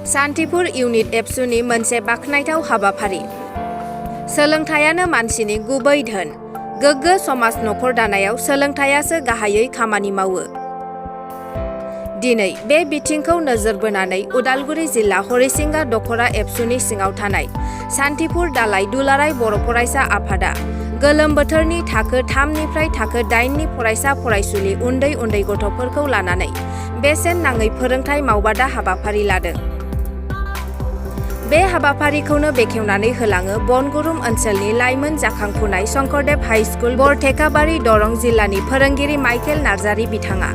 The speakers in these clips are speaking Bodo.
सान्तिपुर इउनिट एबसुनि मोनसे बाख्नायथाव हाबाफारि। सोलोंथायानो मानसिनि गुबै धोन। गोग्गो समाज नखर दानायाव सोलोंथायासो गाहायै खामानि मावो। दिनै बे बिथिंखौ नोजोर बोनानै उदालगुरि जिल्ला हरिसिंगा दखरा एबसुनि सिङाव थानाय सान्तिपुर दालाइ दुलाराय बर' फरायसा आफादा गोलोम बोथोरनि थाखो 3 निफ्राय थाखो 8 नि फरायसा फरायसुलि उन्दै उन्दै गथ'फोरखौ लानानै बेसेन नाङै फोरोंथाय मावबादा हाबाफारि लादों। बे हाबाफारिखौनो बेखेवनानै होलाङो बनगुरुम ओनसोलनि लाइमोन जाखांफुनाय शंकरदेव हाई स्कुल बरथेकाबारि दरं जिल्लानि फोरोंगिरि माइकेल नार्जारी बिथाङा।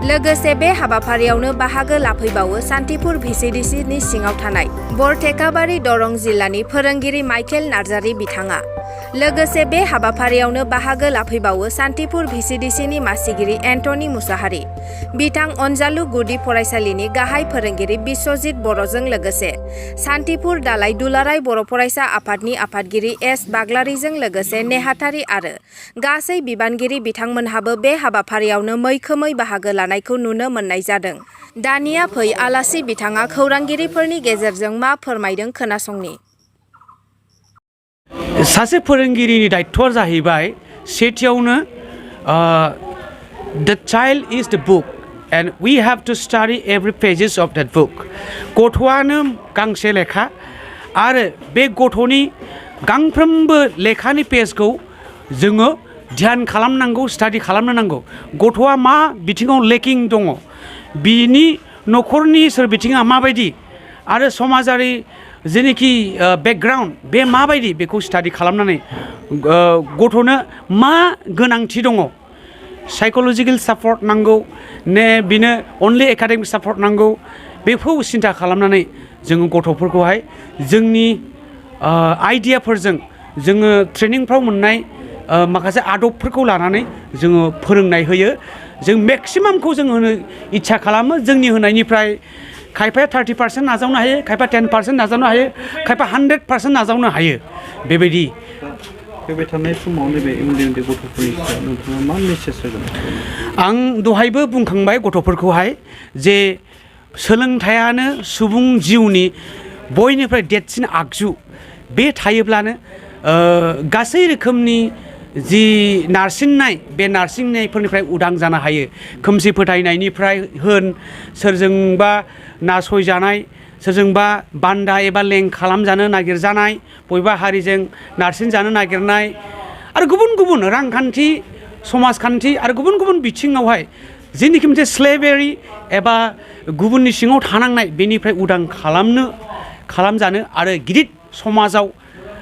लोगोसे बे हाबाफारियावनो बाहागो लाफैबावो सान्तिपुर VCDC नि सिङाव थानाय बरथेकाबारि दरं जिल्लानि फोरोंगिरि माइकेल नार्जारी बिथाङा। लोगोसे बे हाबाफारियावनो बाहागो लाफैबावो सान्तिपुर VCDC नि मासिगिरि एन्टनी मुसाहारि, बिथां अनजालु गुदि फरायसालिनि गाहाय फोरोंगिरि बिश्वजित बर'जों लोगोसे सान्तिपुर दालाइ दुलाराय बर' फरायसा आफादनि आफादगिरि S बाग्लारिजों लोगोसे नेहाथारि आरो गासै बिबानगिरि बिथांमोनहाबो बे हाबाफारियावनो मैखोमै बाहागो लानायखौ नुनो मोननाय जादों। दानिया फै आलासि बिथाङा खौरांगिरिफोरनि गेजेरजों मा फोरमायदों खोनासंनि। सासे फोरोंगिरिनि दायित्वआ जाहैबाय सेथियावनो the child is the book and we have to study every pages of that book. गथ'आनो गांसे लेखा आरो बे गथ'नि गांफ्रोमबो लेखानि पेजखौ जोङो ध्यान खालामनांगौ, स्टाडि खालामनो नांगौ। गथ'आ मा बिथिङाव लेकिं दङ, बिनि न'खरनि सोरबिथिङा माबायदि आरो समाजारि जेनेखि बेकग्राउन्ड बे माबायदि बेखौ स्टाडि खालामनानै गथ'नो मा गोनांथि दङ, साइक'लजिकेल सापर्ट नांगौ ने बिनो अनलि एकाडेमिक सापर्ट नांगौ, बेखौ सिन्था खालामनानै जोङो गथ'फोरखौहाय जोंनि आइडियाफोरजों जोङो ट्रेनिंफ्राव मोननाय माखासे आदबफोरखौ लानानै जोङो फोरोंनाय होयो। जों मेक्सिमामखौ जों होनो इच्छा खालामो। जोंनि होनायनिफ्राय खायफाया 30% नाजावनो हायो, खायफा 10% नाजावनो हायो, खायफा 100% नाजावनो हायो। बेबायदि फैबाय थानाय समाव नैबे उन्दै उन्दै गथ'फोरनि सायाव नोंथाङा मा मेसेज होगोन? आं दहायबो बुंखांबाय गथ'फोरखौहाय जे सोलोंथायानो सुबुं जिउनि बयनिफ्राय देरसिन आगजु। बे थायोब्लानो गासै रोखोमनि जि नारसिननाय बे नारसिननायफोरनिफ्राय उदां जानो हायो। खोमसि फोथायनायनिफ्राय होन, सोरजोंबा नासयजानाय, सोरजोंबा बान्दा एबा लें खालामजानो नागिरजानाय, बबेबा हारिजों नारसिनजानो नागिरनाय आरो गुबुन गुबुन रांखान्थि, समाजखान्थि आरो गुबुन गुबुन बिथिङावहाय जेनिखि मोनसे स्लेभेरि एबा गुबुननि सिङाव थानांनाय बेनिफ्राय उदां खालामजानो आरो गिदिर समाजाव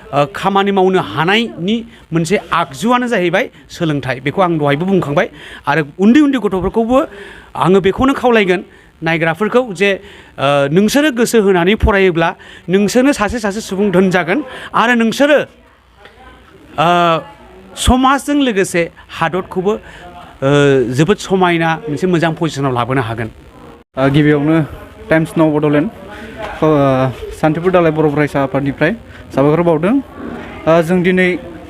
खामानि मावनो हानायनि मोनसे आगजुआनो जाहैबाय सोलोंथाइ। बेखौ आं दहायबो बुंखांबाय आरो उन्दै उन्दै गथ'फोरखौबो आङो बेखौनो खावलायगोन नायग्राफोरखौ जे नोंसोरो गोसो होनानै फरायोब्ला नोंसोरनो सासे सुबुं धोन जागोन आरो नोंसोरो समाजजों लोगोसे हादरखौबो जोबोद समायना मोनसे मोजां पजिसनाव लाबोनो हागोन। गिबियावनो टाइम्स नाउ बड'लेण्ड सान्तिपुर दालाइ बर' फरायसा आफादनिफ्राय साबायखर बावदों। जों दिनै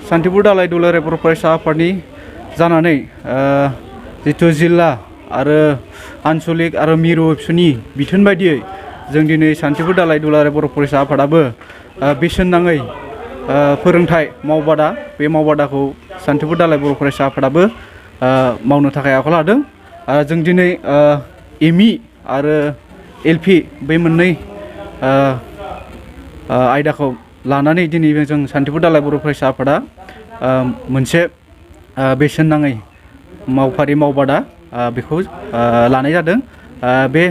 सान्तिपुर दालाइ दुलाराय बर' फरायसा आफादनि जानानै जिथु जिल्ला आरो आन्सलिक आरो मिरु एबसुनि बिथोन बायदियै जों दिनै सान्तिपुर दालाइ दुलाराय बर' फरायसा आफादाबो बेसेन नाङै फोरोंथाय मावबादा, बे मावबादाखौ सान्तिपुर दालाइ बर' फरायसा आफादाबो मावनो थाखाय आखायाव लादों। जों दिनै एमइ आरो एलपि बे मोननै आयदाखौ लानानै दिनै जों सान्तिपुर दालाइ बर' फरायसा आफादा मोनसे बेसेन नाङै मावफारि मावबादा बेखौ लानाय जादों। बे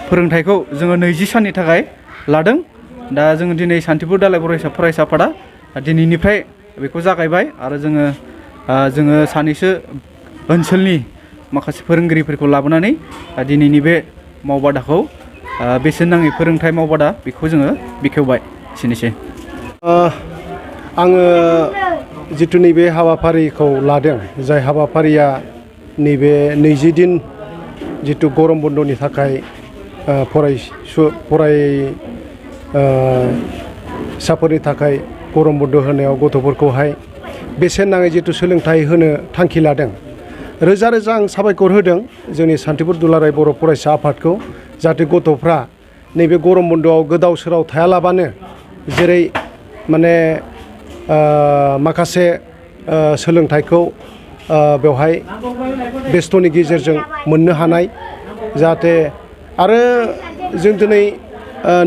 फोरोंथायखौ जोङो 20 साननि थाखाय लादों। दा जोङो दिनै सान्तिपुर दालाइ फरायसा आफादा दिनैनिफ्राय बेखौ जागायबाय आरो जोङो सानैसो ओनसोलनि माखासे फोरोंगिरिफोरखौ लाबोनानै दिनैनि बे मावबादाखौ बेसेन नाङै फोरोंथाय मावबादा बेखौ जोङो बेखेवबाय। एसेनोसै। आङो जिथु नैबे हाबाफारिखौ लादों, जाय हाबाफारिया नैबे 20 दिन जिथु गरम बन्दनि थाखाय फरायसाफोरनि थाखाय गरम बन्द होनायाव गथ'फोरखौहाय बेसेन नाङै जिथु सोलोंथाइ होनो थांखि लादों। रोजा रोजा आं साबायखर होदों जोंनि सान्तिपुर दुलाराय बर' फरायसा आफादखौ जाहाथे गथ'फ्रा नैबे गरम बन्द'आव गोदाव सोराव थायालाबानो जेरै माने माखासे सोलोंथाइखौ बेवहाय बेस्थ'नि गेजेरजों मोननो हानाय जाहाथे आरो जों दिनै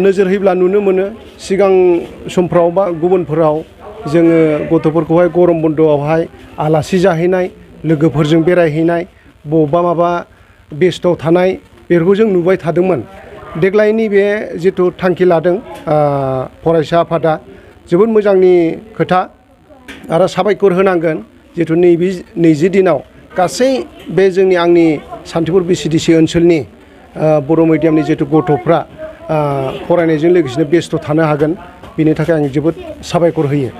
नोजोर होयोब्ला नुनो मोनो सिगां समफ्राव बा गुबुनफोराव जोङो गथ'फोरखौहाय गरम बन्द'आवहाय आलासि जाहैनाय लोगोफोरजों बेरायहैनाय बबेबा माबा बेस्थ'आव थानाय बेफोरखौ जों नुबाय थादोंमोन देग्लायनि बे जिथु थांखि लादों फरायसा आफादा जोबोद मोजांनि खोथा आरो साबायखर होनांगोन जिथु नैबे 20 दिनाव गासै बे जोंनि आंनि सान्थिपुर BCDC ओनसोलनि बर' मिडियामनि जिथु गथ'फ्रा फरायनायजों लोगोसेनो बेस्थ' थानो हागोन बिनि थाखाय आं जोबोद साबायखर होयो